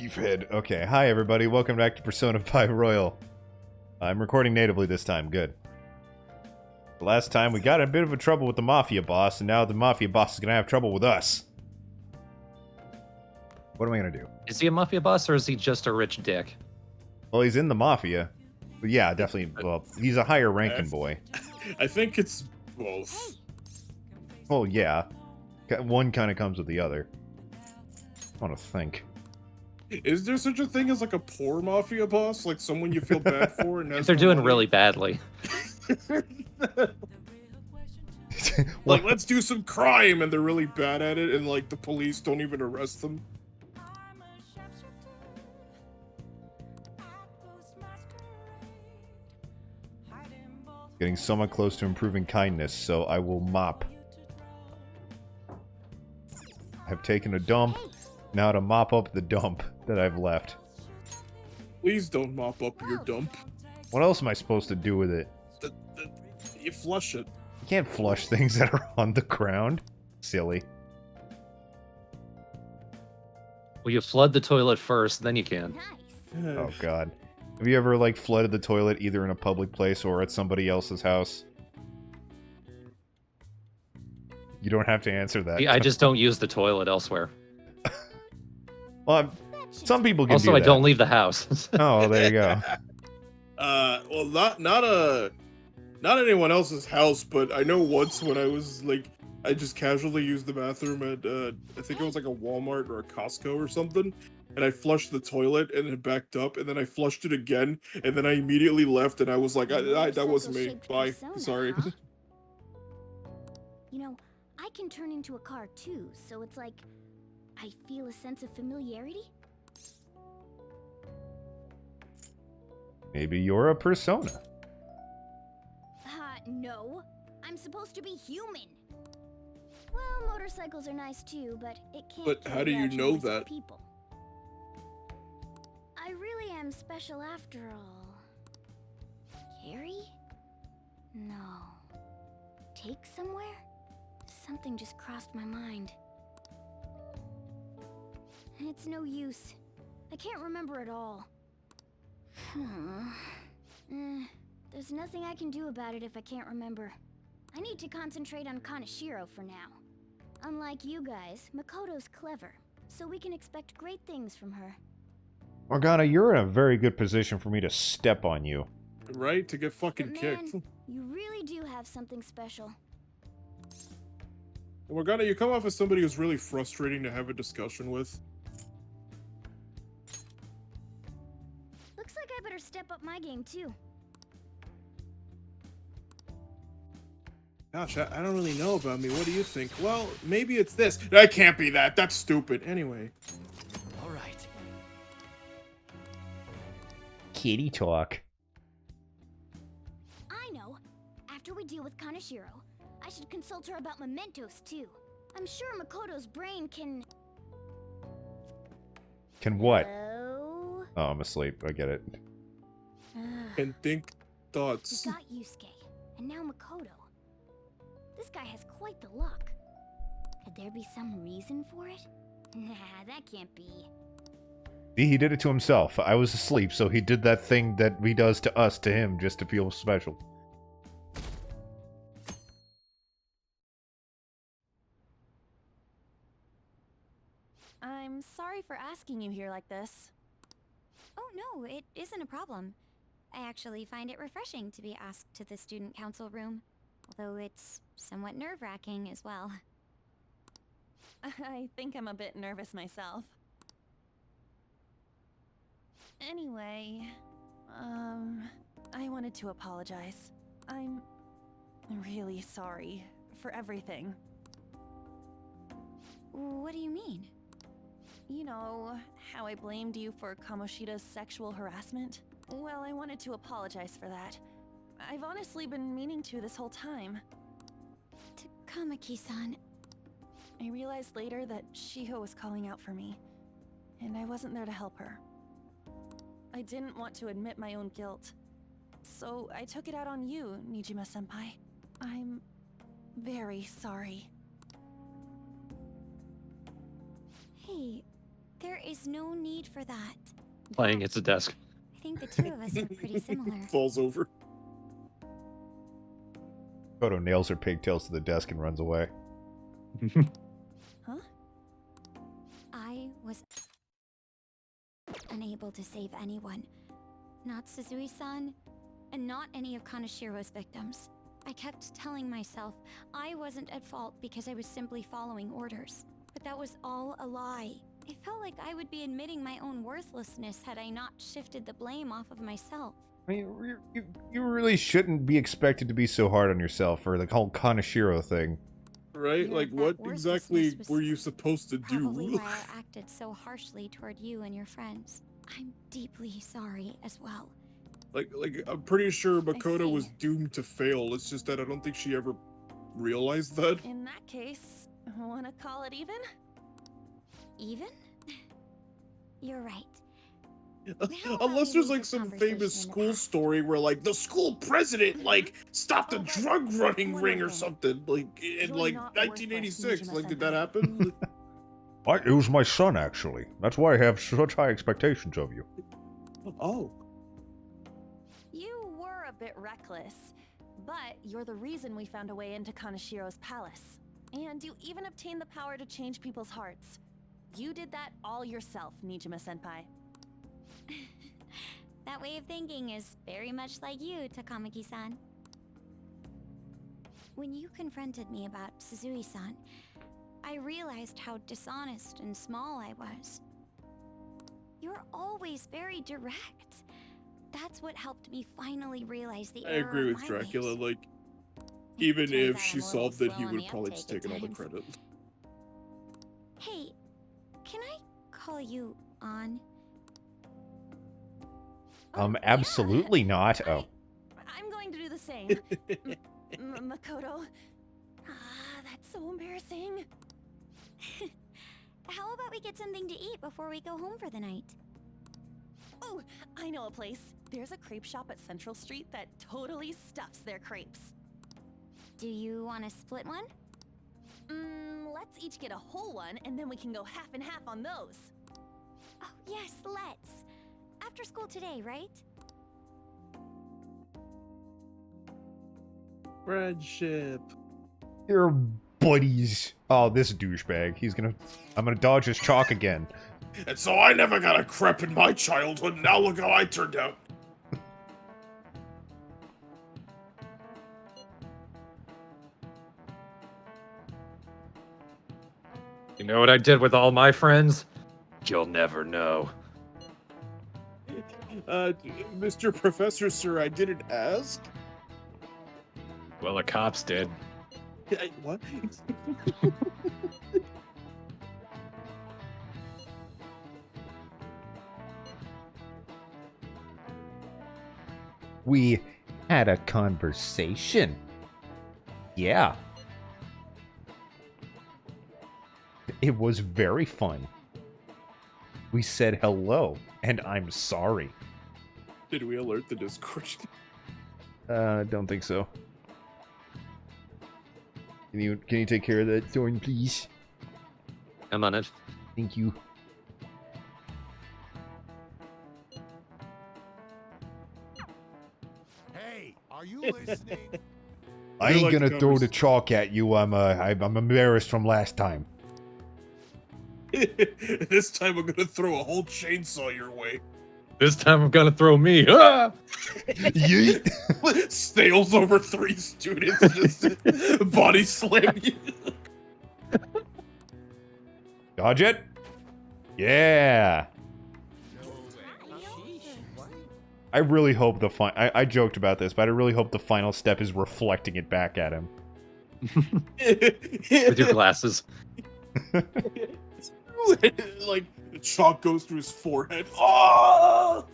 Beefhead. Okay, hi everybody. Welcome back to Persona 5 Royal. I'm recording natively this time. Good. The last time we got in a bit of a trouble with the Mafia boss, and now the Mafia boss is gonna have trouble with us. What am I gonna do? Is he a Mafia boss, or is he just a rich dick? Well, he's in the Mafia. But yeah, definitely. Well, he's a higher ranking boy. I think it's both. Well, yeah. One kind of comes with the other. I want to think. Is there such a thing as like a poor mafia boss, like someone you feel bad for? And If they're doing really badly. Like, let's do some crime, and they're really bad at it, and like the police don't even arrest them. Getting somewhat close to improving kindness, so I will mop. I've taken a dump, now to mop up the dump that I've left. Please don't mop up your dump. What else am I supposed to do with it? You flush it. You can't flush things that are on the ground. Silly. Well, you flood the toilet first, then you can. Oh god. Have you ever, like, flooded the toilet either in a public place or at somebody else's house? You don't have to answer that. I just don't use the toilet elsewhere. Well, some people can also, do that. I don't leave the house. Oh, there you go. Well, not anyone else's house, but I know once when I was like, I just casually used the bathroom at, I think it was like a Walmart or a Costco or something, and I flushed the toilet and it backed up, and then I flushed it again, and then I immediately left, and I was like, that wasn't me. Bye. Sorry. You know, I can turn into a car too, so it's like I feel a sense of familiarity. Maybe you're a persona. No. I'm supposed to be human. Well, motorcycles are nice too, but it can't. But how do you know that? People. I really am special after all. Carrie? No. Take somewhere? Something just crossed my mind. It's no use. I can't remember it all. There's nothing I can do about it if I can't remember. I need to concentrate on Kaneshiro for now. Unlike you guys, Makoto's clever, so we can expect great things from her. Morgana, you're in a very good position for me to step on you. Right? To get fucking But kicked. man, you really do have something special. Morgana, you come off as somebody who's really frustrating to have a discussion with. Looks like I better step up my game too. Gosh, I don't really know about me. What do you think? Well, maybe it's this. That can't be that. That's stupid. Anyway. All right. Kitty talk. I know. After we deal with Kaneshiro, I should consult her about mementos too. I'm sure Makoto's brain can... Can what? Hello? Oh, I'm asleep. I get it. And think thoughts. We got Yusuke, and now Makoto. This guy has quite the luck. Could there be some reason for it? Nah, that can't be. See, he did it to himself. I was asleep, so he did that thing that he does to us, to him, just to feel special. I'm sorry for asking you here like this. Oh no, it isn't a problem. I actually find it refreshing to be asked to the student council room, although it's somewhat nerve-wracking as well. I think I'm a bit nervous myself. Anyway, I wanted to apologize. I'm really sorry for everything. What do you mean? You know, how I blamed you for Kamoshida's sexual harassment? Well, I wanted to apologize for that. I've honestly been meaning to this whole time. Takamaki-san. I realized later that Shiho was calling out for me, and I wasn't there to help her. I didn't want to admit my own guilt, so I took it out on you, Nijima-senpai. I'm very sorry. Hey, There is no need for that. Playing it's a desk. I think the two of us are pretty similar. Falls over. Kodo nails her pigtails to the desk and runs away. Huh? I was unable to save anyone. Not Suzui-san, and not any of Kanashiro's victims. I kept telling myself I wasn't at fault because I was simply following orders. But that was all a lie. It felt like I would be admitting my own worthlessness had I not shifted the blame off of myself. I mean, you really shouldn't be expected to be so hard on yourself for the whole Kanashiro thing. Right? Yeah, Like, that what exactly worthlessness was were you supposed to Probably do? why I acted so harshly toward you and your friends. I'm deeply sorry as well. Like, I'm pretty sure Makoto see. was doomed to fail. It's just that I don't think she ever realized that. In that case, wanna call it even? Even? You're right. Unless there's like some famous school story where like the school president like stopped a drug running ring or something like in You're like not worthless, 1986. Nijima Like, did that Senpai. happen? It was my son, actually. That's why I have such high expectations of you. Oh. You were a bit reckless, but you're the reason we found a way into Kanashiro's palace. And you even obtained the power to change people's hearts. You did that all yourself, Nijima-senpai. That way of thinking is very much like you, Takamaki-san. When you confronted me about Suzui-san, I realized how dishonest and small I was. You're always very direct. That's what helped me finally realize the I error agree of with my Dracula. ways. Like, even Turns if out she I'm a little solved it, he slow on would the have probably uptake just at taken all the times. credit. Hey, can I call you on? Oh, Absolutely not. Oh. I'm going to do the same. Makoto. That's so embarrassing. How about we get something to eat before we go home for the night? Oh, I know a place. There's a crepe shop at Central Street that totally stuffs their crepes. Do you want to split one? Let's each get a whole one, and then we can go half and half on those. Oh, yes, let's. After school today, right? Friendship. You're buddies. Oh, this douchebag. I'm gonna dodge his chalk again. And so I never got a crepe in my childhood. Now look how I turned out. You know what I did with all my friends? You'll never know. Mr. Professor, sir, I didn't ask. Well, the cops did. What? We had a conversation. Yeah. It was very fun. We said hello, and I'm sorry. Did we alert the Discord? Don't think so. Can you take care of that, Thorn, please? I'm on it. Thank you. Hey, are you listening? I You're ain't like gonna the throw the covers. chalk at you. I'm embarrassed from last time. This time I'm gonna throw a whole chainsaw your way. This time I'm gonna throw me. Ah! Yeet. Sails over 3 students, just body slam you. Dodge it. Yeah. I really hope I joked about this, but I really hope the final step is reflecting it back at him. With your glasses. Like, the chalk goes through his forehead. Oh!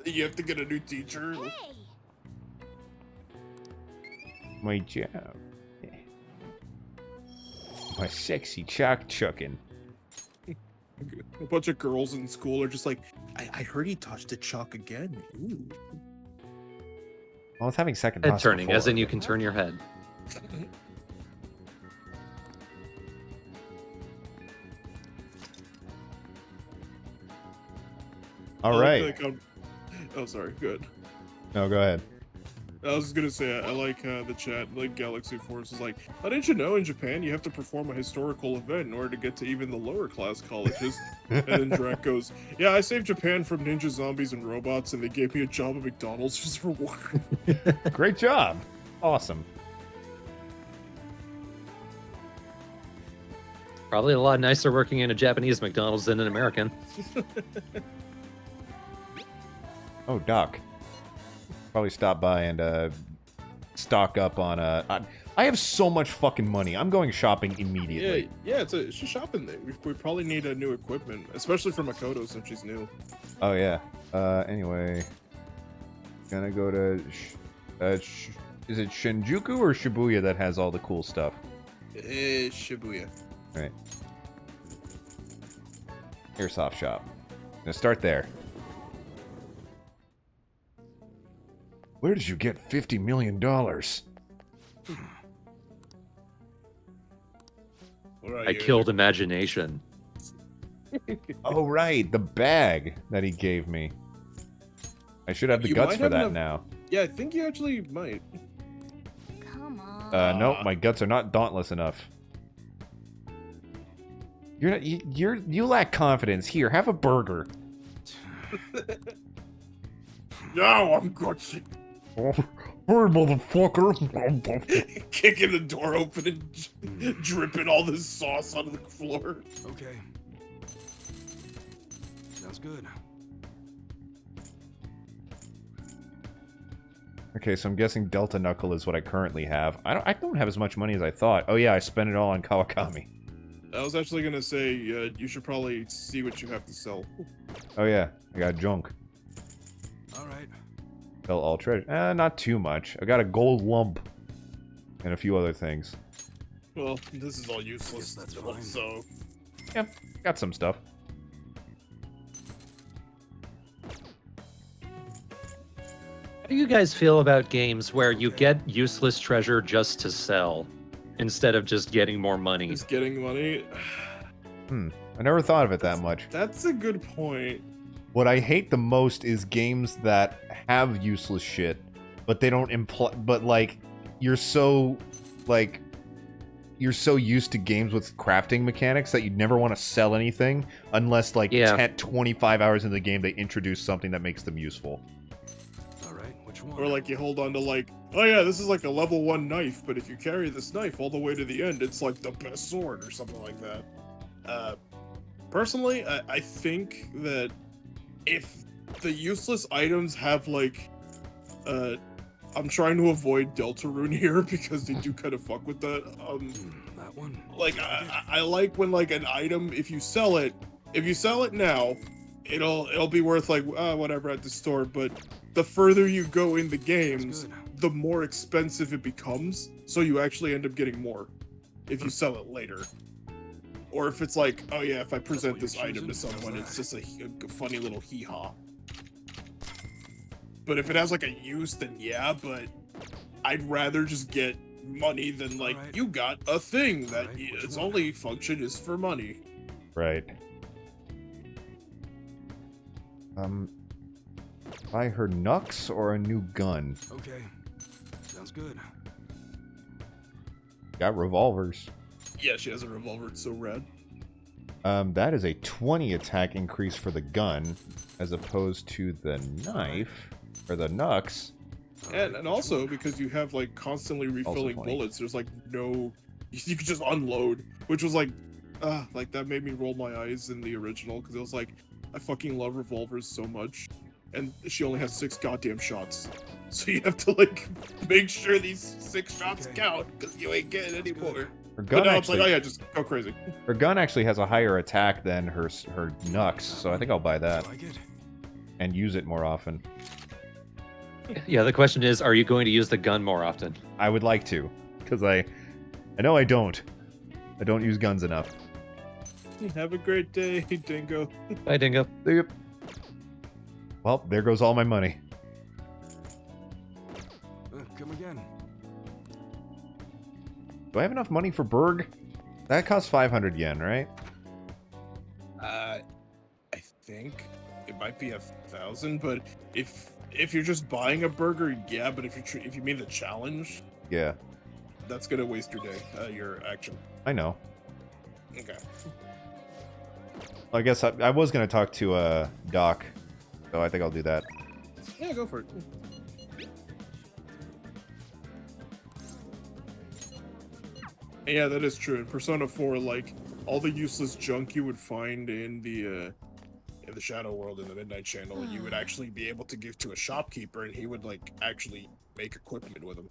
You have to get a new teacher. Hey! My job. My sexy chalk chucking. A bunch of girls in school are just like, I heard he touched the chalk again. Ooh. I was having second Head thoughts turning, as before. in you can turn your head. All right. Oh, sorry. Good. No, go ahead. I was just gonna say I like the chat, like Galaxy Force is like, how didn't you know in Japan you have to perform a historical event in order to get to even the lower class colleges? And then Drac goes, yeah, I saved Japan from ninja zombies and robots, and they gave me a job at McDonald's just for reward. Great job. Awesome. Probably a lot nicer working in a Japanese McDonald's than an American. Oh, Doc. Probably stop by and stock up on I have so much fucking money. I'm going shopping immediately. Yeah, it's a shopping thing. We probably need a new equipment, especially for Makoto since she's new. Oh yeah. Anyway, gonna go to is it Shinjuku or Shibuya that has all the cool stuff? Shibuya. All right. Airsoft shop. Gonna start there. Where did you get $50 million? I killed imagination. Oh, right. The bag that he gave me. I should have the You guts might for have that enough- now. Yeah, I think you actually might. Come on. Nope, my guts are not dauntless enough. You're not, you lack confidence. Here, have a burger. No, I'm gutsy. Oh, hey, motherfucker. Kicking the door open and dripping all this sauce onto the floor. Okay. Sounds good. Okay, so I'm guessing Delta Knuckle is what I currently have. I don't have as much money as I thought. Oh yeah, I spent it all on Kawakami. I was actually gonna say you should probably see what you have to sell. Oh yeah, I got junk. All right. Sell all treasure. Not too much. I got a gold lump. And a few other things. Well, this is all useless. That's still, fine. so Yeah, got some stuff. How do you guys feel about games where you get useless treasure just to sell, instead of just getting more money? just getting money. I never thought of it that much. That's a good point. What I hate the most is games that have useless shit, but they don't imply. But like, you're so used to games with crafting mechanics that you'd never want to sell anything unless like 25 hours into the game they introduce something that makes them useful. All right. Which one? Or like you hold on to like, oh yeah, this is like a level 1 knife, but if you carry this knife all the way to the end, it's like the best sword or something like that. Personally, I think that if the useless items have like, I'm trying to avoid Deltarune here because they do kind of fuck with that. That one. Like I like when like an item, if you sell it now, it'll be worth like whatever at the store. But the further you go in the games, the more expensive it becomes. So you actually end up getting more if you sell it later. Or if it's like, oh yeah, if I present this item to someone, it's just a funny little hee-haw. But if it has like a use, then yeah, but I'd rather just get money than like, you got a thing that its only function is for money. Right. Buy her Nux or a new gun? Okay. Sounds good. Got revolvers. Yeah, she has a revolver, it's so rad. That is a 20 attack increase for the gun, as opposed to the knife, or the Nux. And also, because you have like constantly refilling 20. bullets, there's like no, you could just unload, which was like that made me roll my eyes in the original, because it was like, I fucking love revolvers so much, and she only has 6 goddamn shots. So you have to like, make sure these 6 shots count, because you ain't getting any more. Her gun But now actually, it's like, oh yeah, just go crazy. her gun actually has a higher attack than her Nux, so I think I'll buy that Like it? and use it more often. Yeah, the question is, are you going to use the gun more often? I would like to, because I know I don't. I don't use guns enough. Have a great day, Dingo. Bye, Dingo. Yep. Well, there goes all my money. Come again. Do I have enough money for Berg? That costs 500 yen, right? I think might be 1,000, but if you're just buying a burger, yeah. But if you mean the challenge, Yeah, that's gonna waste your day, your action. I know. Okay. I guess I was gonna talk to Doc, so I think I'll do that. Yeah, go for it. Yeah, that is true. In Persona 4, like all the useless junk you would find in the Shadow World in the Midnight Channel, you would actually be able to give to a shopkeeper, and he would like actually make equipment with them.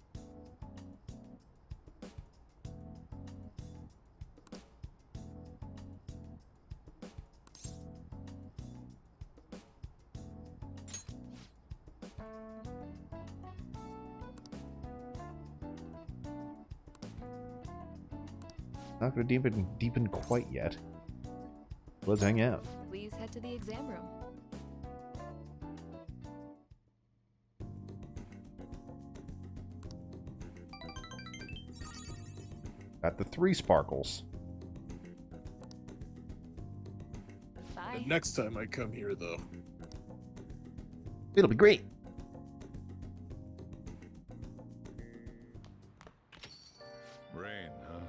Not gonna deepen quite yet. Let's hang out. Please head to the exam room. Got the 3 sparkles. Bye. The next time I come here, though. It'll be great. Rain, huh?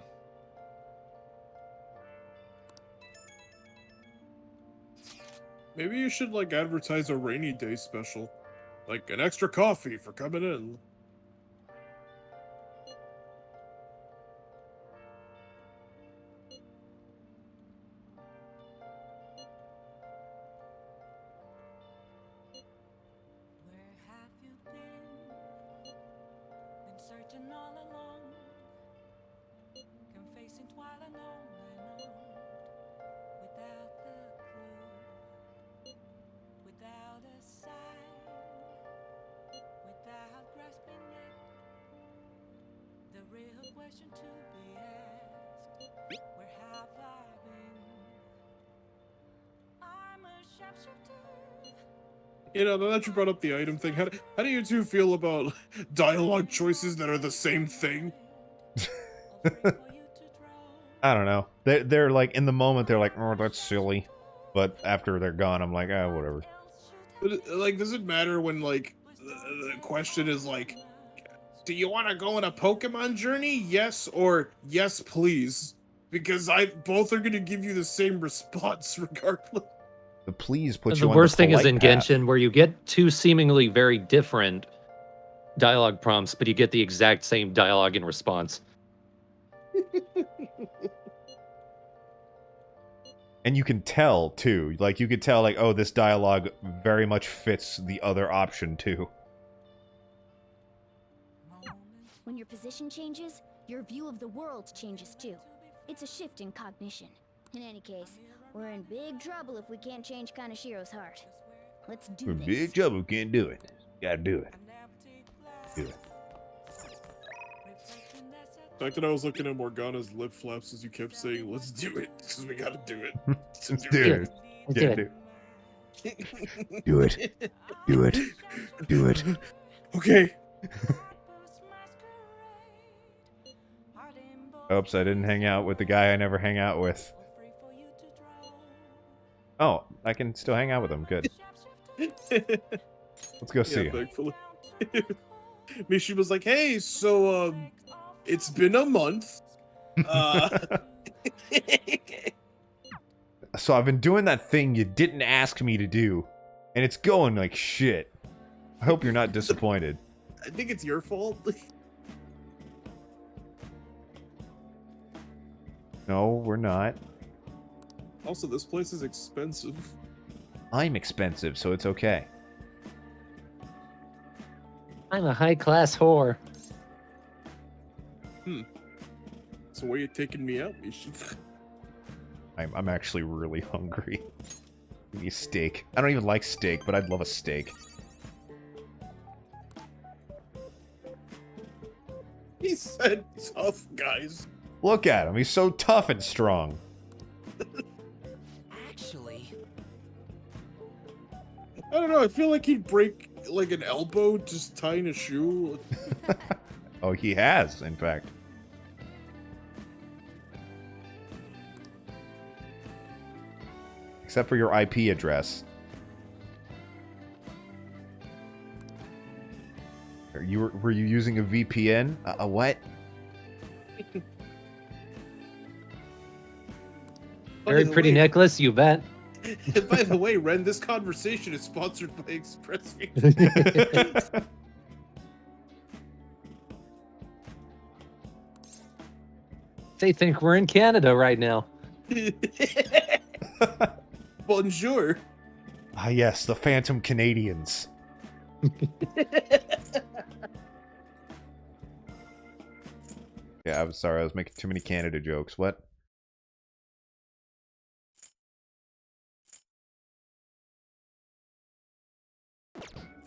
Maybe you should like advertise a rainy day special, like an extra coffee for coming in. Where have you been? Been searching all along, confessing while alone and on, without the clue, without a sign, without grasping it. The real question to be asked: where have I been? I'm a sharpshooter. You know, now that you brought up the item thing, how do you two feel about dialogue choices that are the same thing? I don't know. They're like, in the moment, they're like, oh, that's silly. But after they're gone, I'm like, oh, whatever. But like, does it matter when like the question is like, do you want to go on a Pokemon journey? Yes or yes, please. Because both are going to give you the same response regardless. The please put The you on worst the thing is polite in path. Genshin, where you get 2 seemingly very different dialogue prompts, but you get the exact same dialogue in response. And you can tell, too. Like, you could tell, like, oh, this dialogue very much fits the other option, too. When your position changes, your view of the world changes too. It's a shift in cognition. In any case, we're in big trouble if we can't change Kanashiro's heart. Let's do We're this. in big trouble, can't do it. Gotta do it. Do it. The fact that I was looking at Morgana's lip flaps as you kept saying, let's do it, because we gotta do it. Let's do it. Yeah, do it. Do it. Do it. Do it. Okay. Oops, I didn't hang out with the guy I never hang out with. Oh, I can still hang out with him. Good. Let's go see Yeah, him. thankfully. Mishi was like, hey, so, it's been a month. So I've been doing that thing you didn't ask me to do, and it's going like shit. I hope you're not disappointed. I think it's your fault. No, we're not. Also, this place is expensive. I'm expensive, so it's okay. I'm a high-class whore. So where you taking me out, Mishi? I'm actually really hungry. Give me a steak. I don't even like steak, but I'd love a steak. He said tough, guys. Look at him. He's so tough and strong. Actually, I don't know, I feel like he'd break, like, an elbow just tying a shoe. Oh, he has, in fact. Except for your IP address. Were you using a VPN? A what? Very pretty necklace, you bet. By the way, Ren, this conversation is sponsored by ExpressVPN. They think we're in Canada right now. Bonjour. Ah, yes, the Phantom Canadians. Yeah, I'm sorry, I was making too many Canada jokes. What?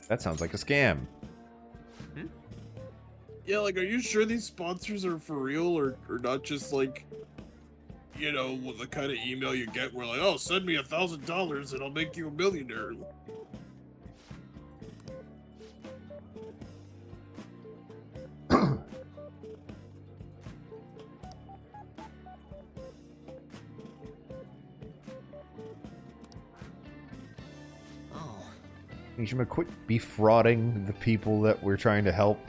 That sounds like a scam. Yeah, like, are you sure these sponsors are for real or not just like, you know, the kind of email you get where like, oh, send me $1,000 and I'll make you a millionaire. You should quit defrauding the people that we're trying to help.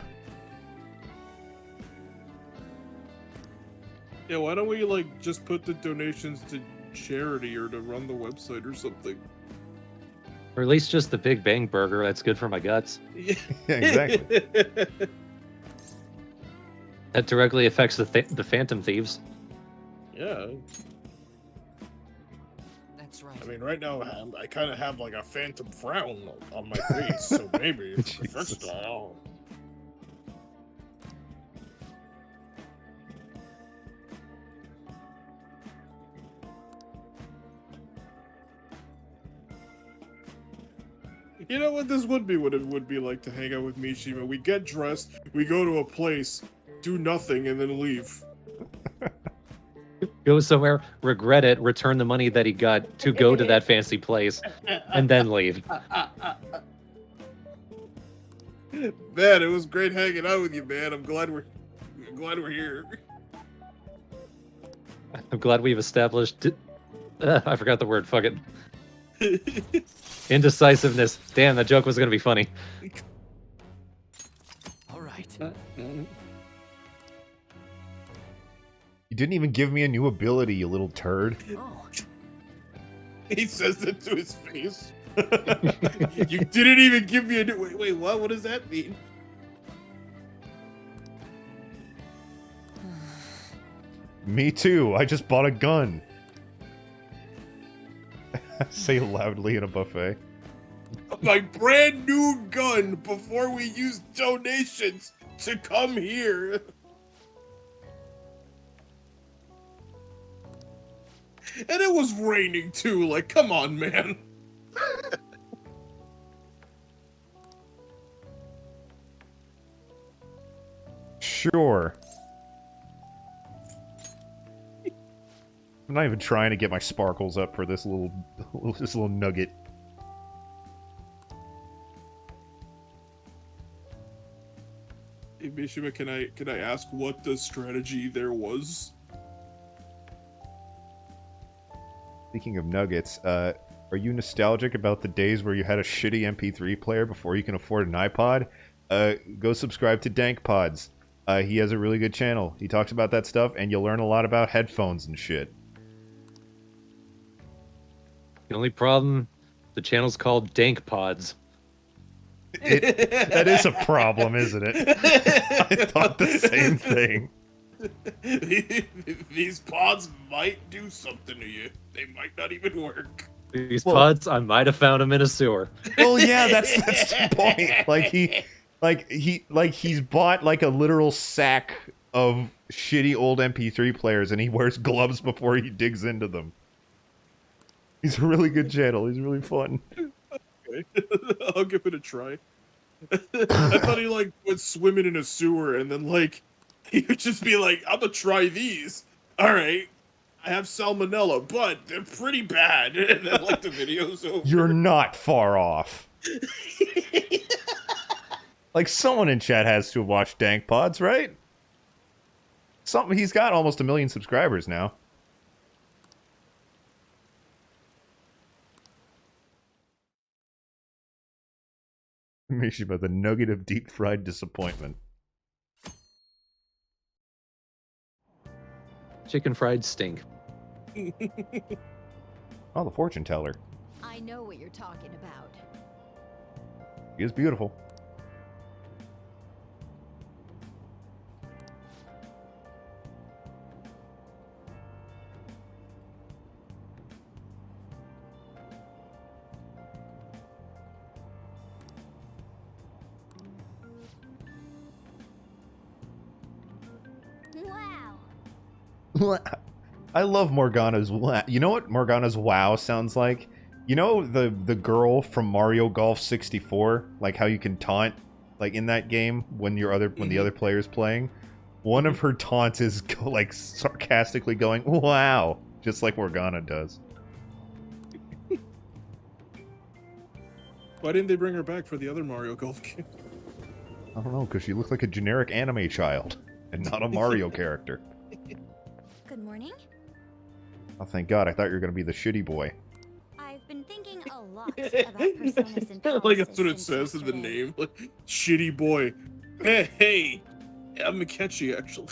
Yeah, why don't we like just put the donations to charity or to run the website or something? Or at least just the Big Bang Burger. That's good for my guts. Yeah, exactly. That directly affects the Phantom Thieves. Yeah. That's right. I mean, right now I kind of have like a phantom frown on my face, so maybe it's the first style. You know what this would be? What it would be like to hang out with Mishima. We get dressed, we go to a place, do nothing, and then leave. Go somewhere, regret it, return the money that he got to go to that fancy place, and then leave. Man, it was great hanging out with you, man. I'm glad we're here. I'm glad we've established... I forgot the word, fuck it. Indecisiveness. Damn, that joke was gonna be funny. All right. You didn't even give me a new ability, you little turd. Oh. He says it to his face. You didn't even give me a new... Wait, what? What does that mean? Me too, I just bought a gun. Say loudly in a buffet. My brand new gun before we use donations to come here. And it was raining too, like, come on, man. Sure. I'm not even trying to get my sparkles up for this little nugget. Hey, Mishima, can I ask what the strategy there was? Speaking of nuggets, are you nostalgic about the days where you had a shitty MP3 player before you can afford an iPod? Go subscribe to Dank Pods. He has a really good channel. He talks about that stuff, and you'll learn a lot about headphones and shit. The only problem, the channel's called Dank Pods. That is a problem, isn't it? I thought the same thing. These pods might do something to you. They might not even work. These pods, I might have found them in a sewer. Well, yeah, that's the point. He's bought like a literal sack of shitty old MP3 players, and he wears gloves before he digs into them. He's a really good channel. He's really fun. Okay. I'll give it a try. I thought he like went swimming in a sewer and then like he would just be like, I'm gonna try these. All right, I have salmonella, but they're pretty bad. And then like the video's over. You're not far off. Like someone in chat has to have watched Dank Pods, right? He's got almost 1 million subscribers now. Mishima, the nugget of deep-fried disappointment. Chicken fried stink. Oh, the fortune teller. I know what you're talking about. She is beautiful. Wow. I love Morgana's wow. You know what Morgana's wow sounds like? You know the girl from Mario Golf 64? Like how you can taunt like in that game when the other player's playing? One of her taunts is like sarcastically going, "Wow," just like Morgana does. Why didn't they bring her back for the other Mario Golf game? I don't know, because she looked like a generic anime child and not a Mario character. Good morning. Oh, thank God. I thought you were going to be the shitty boy. I've been thinking a lot about personas and Like that's what it since says in the yesterday. name. Like, shitty boy. Hey, I'm Akechi, actually.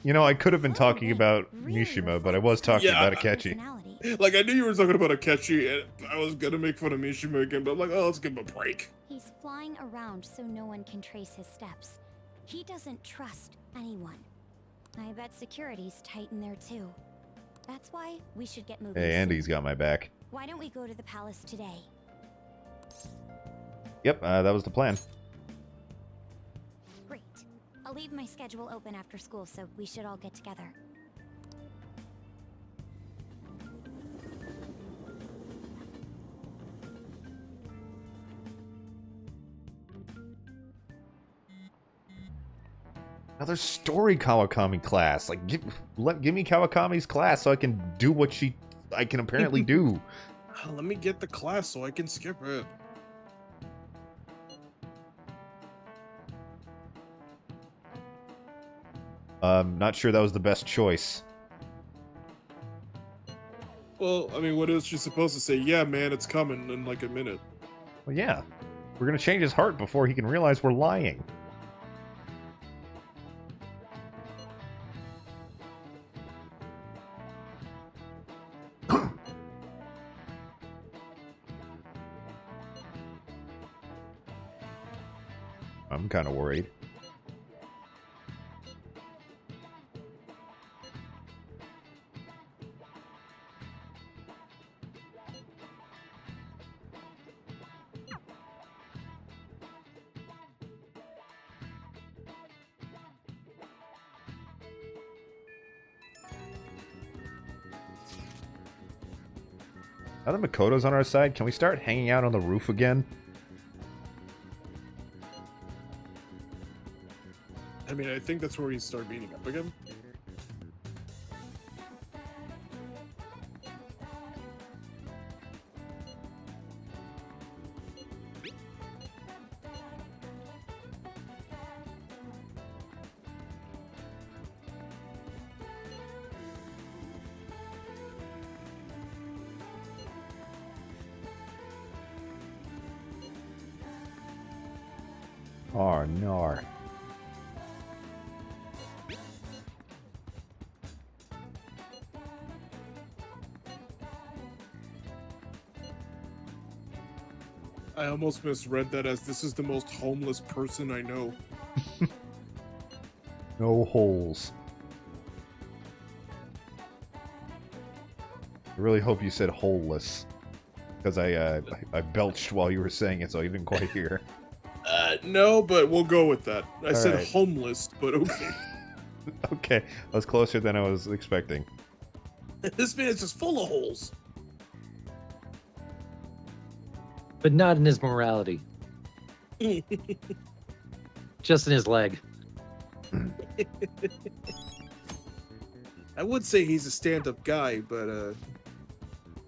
You know, I could have been Oh, talking that about really Mishima, but I was talking Yeah, about Akechi. personality. Like, I knew you were talking about Akechi, and I was gonna make fun of Mishima again, but I'm like, oh, let's give him a break. He's flying around so no one can trace his steps. He doesn't trust anyone. I bet security's tight in there too. That's why we should get moving. Hey, soon. Andy's got my back. Why don't we go to the palace today? Yep, that was the plan. Great. I'll leave my schedule open after school, so we should all get together. Another story Kawakami class. Like, give me Kawakami's class so I can do what I can apparently do. Let me get the class so I can skip it. Not sure that was the best choice. Well, I mean, what is she supposed to say? Yeah, man, it's coming in like a minute. Well, yeah. We're gonna change his heart before he can realize we're lying. I'm kind of worried. Now that Makoto's on our side, can we start hanging out on the roof again? I mean, I think that's where we start meeting up again. Oh, no. I almost misread that as this is the most homeless person I know. No holes. I really hope you said holeless. Because I belched while you were saying it, so I didn't quite hear. No, but we'll go with that. I said right. homeless, but okay. Okay, I was closer than I was expecting. This man is just full of holes. But not in his morality. Just in his leg. I would say he's a stand-up guy, but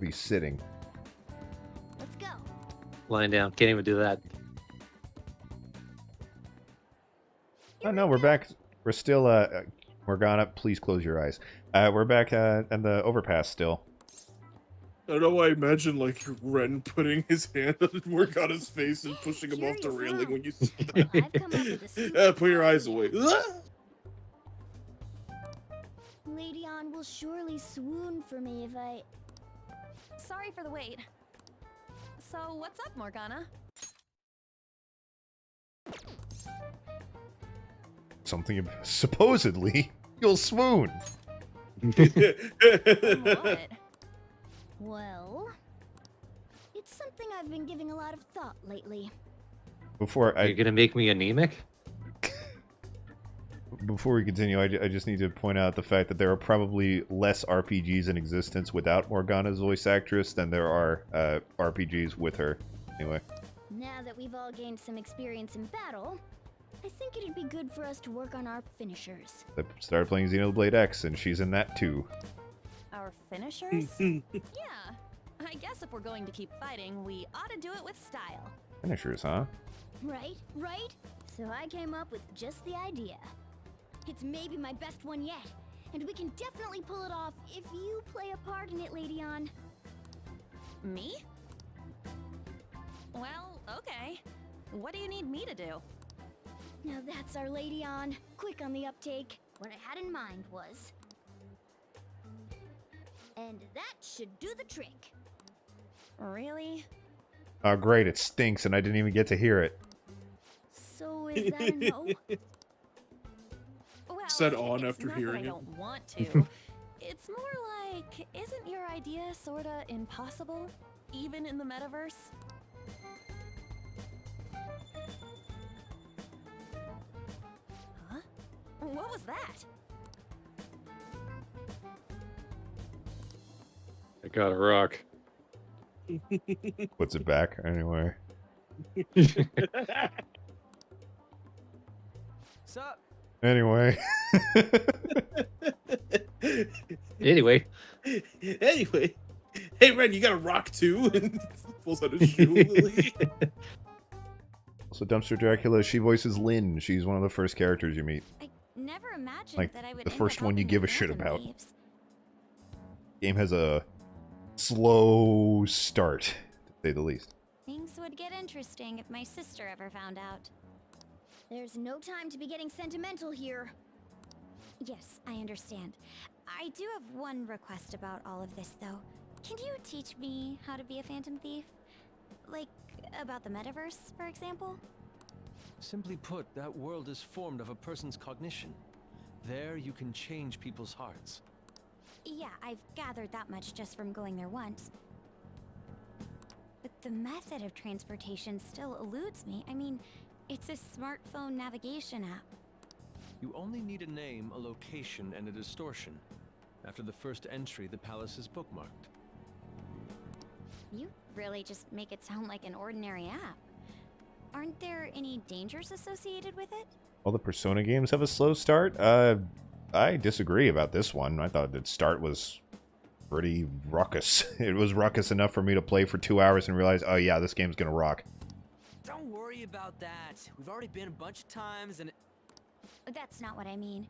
He's sitting. Let's go. Lying down. Can't even do that. Oh no, we're back. We're still, Morgana, please close your eyes. We're back in the overpass still. don't know why I imagine like Ren putting his hand on Morgana's face and pushing him off the Curious, railing huh? when you said Well, that. I've come up with a super Put your eyes idea. away. Lady Ann will surely swoon for me if I... Sorry for the wait. So, what's up, Morgana? Something supposedly you'll swoon. What? Well... It's something I've been giving a lot of thought lately. Before Are you gonna make me anemic? Before we continue, I just need to point out the fact that there are probably less RPGs in existence without Morgana's voice actress than there are RPGs with her. Anyway. Now that we've all gained some experience in battle, I think it'd be good for us to work on our finishers. I started playing Xenoblade X, and she's in that too. Our finishers? Yeah. I guess if we're going to keep fighting, we ought to do it with style. Finishers, huh? Right? So I came up with just the idea. It's maybe my best one yet, and we can definitely pull it off if you play a part in it, Lady Ann. Me? Well, okay. What do you need me to do? Now that's our Lady Ann. Quick on the uptake. What I had in mind was... And that should do the trick. Really? Oh, great, it stinks, and I didn't even get to hear it. So is that a no? Well, Said on it's after not hearing that it. I don't want to. It's more like, isn't your idea sorta impossible, even in the metaverse? Huh? What was that? I got a rock. Puts it back, anyway. Sup? Anyway. Anyway, Anyway. Hey, Ren, you got a rock too? And pulls out his shoe. Also, Dumpster Dracula, she voices Lynn. She's one of the first characters you meet. I never imagined Like, that I would the end first up one you helping give the a shit Phantom about. Thieves. Game has a slow start, to say the least. Things would get interesting if my sister ever found out. There's no time to be getting sentimental here. Yes, I understand. I do have one request about all of this, though. Can you teach me how to be a Phantom Thief? Like, about the metaverse, for example? Simply put, that world is formed of a person's cognition. There you can change people's hearts. Yeah, I've gathered that much just from going there once. But the method of transportation still eludes me. I mean, it's a smartphone navigation app. You only need a name, a location, and a distortion. After the first entry, the palace is bookmarked. You really just make it sound like an ordinary app. Aren't there any dangers associated with it? All the Persona games have a slow start. I disagree about this one. I thought the start was pretty ruckus. It was ruckus enough for me to play for 2 hours and realize, oh yeah, this game's gonna rock. Don't worry about that. We've already been a bunch of times and... That's not what I mean.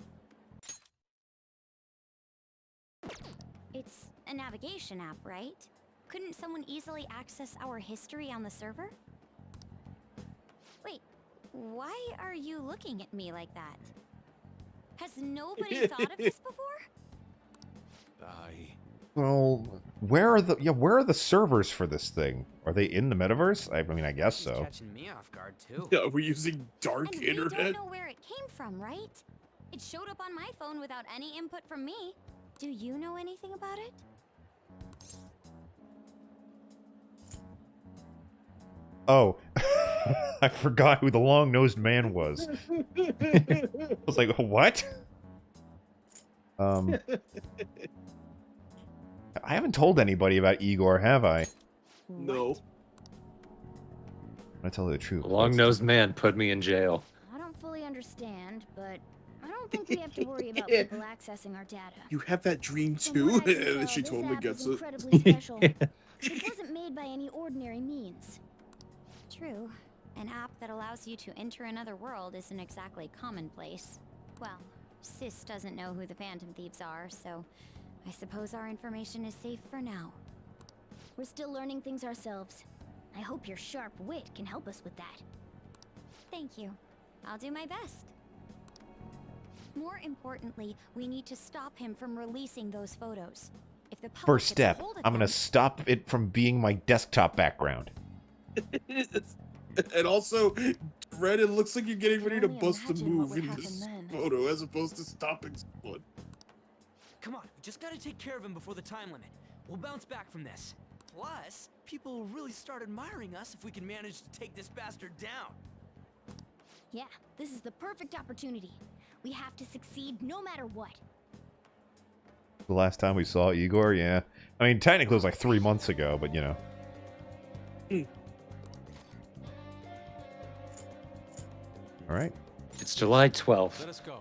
It's a navigation app, right? Couldn't someone easily access our history on the server? Wait, why are you looking at me like that? Has nobody thought of this before? Well, where are the servers for this thing? Are they in the metaverse? I mean, I guess She's so. catching me off guard too. Yeah, we're using dark And internet. we don't know where it came from, right? It showed up on my phone without any input from me. Do you know anything about it? Oh, I forgot who the long-nosed man was. I was like, what? I haven't told anybody about Igor, have I? No. I tell you the truth. long-nosed man put me in jail. I don't fully understand, but I don't think we have to worry about people accessing our data. You have that dream From too? what I can And tell, she this totally app gets is it. incredibly special. It wasn't made by any ordinary means. True. An app that allows you to enter another world isn't exactly commonplace. Well, Sis doesn't know who the Phantom Thieves are, so I suppose our information is safe for now. We're still learning things ourselves. I hope your sharp wit can help us with that. Thank you. I'll do my best. More importantly, we need to stop him from releasing those photos. If the public First gets a step, hold of I'm gonna them- stop it from being my desktop background. And also, Red, it looks like you're getting ready to only bust a imagine what move would in happen this then. photo as opposed to stopping someone. Come on, we just gotta take care of him before the time limit. We'll bounce back from this. Plus, people will really start admiring us if we can manage to take this bastard down. Yeah, this is the perfect opportunity. We have to succeed no matter what. The last time we saw Igor, yeah. I mean, technically it was like 3 months ago, but you know. Alright. It's July 12th. Let us go.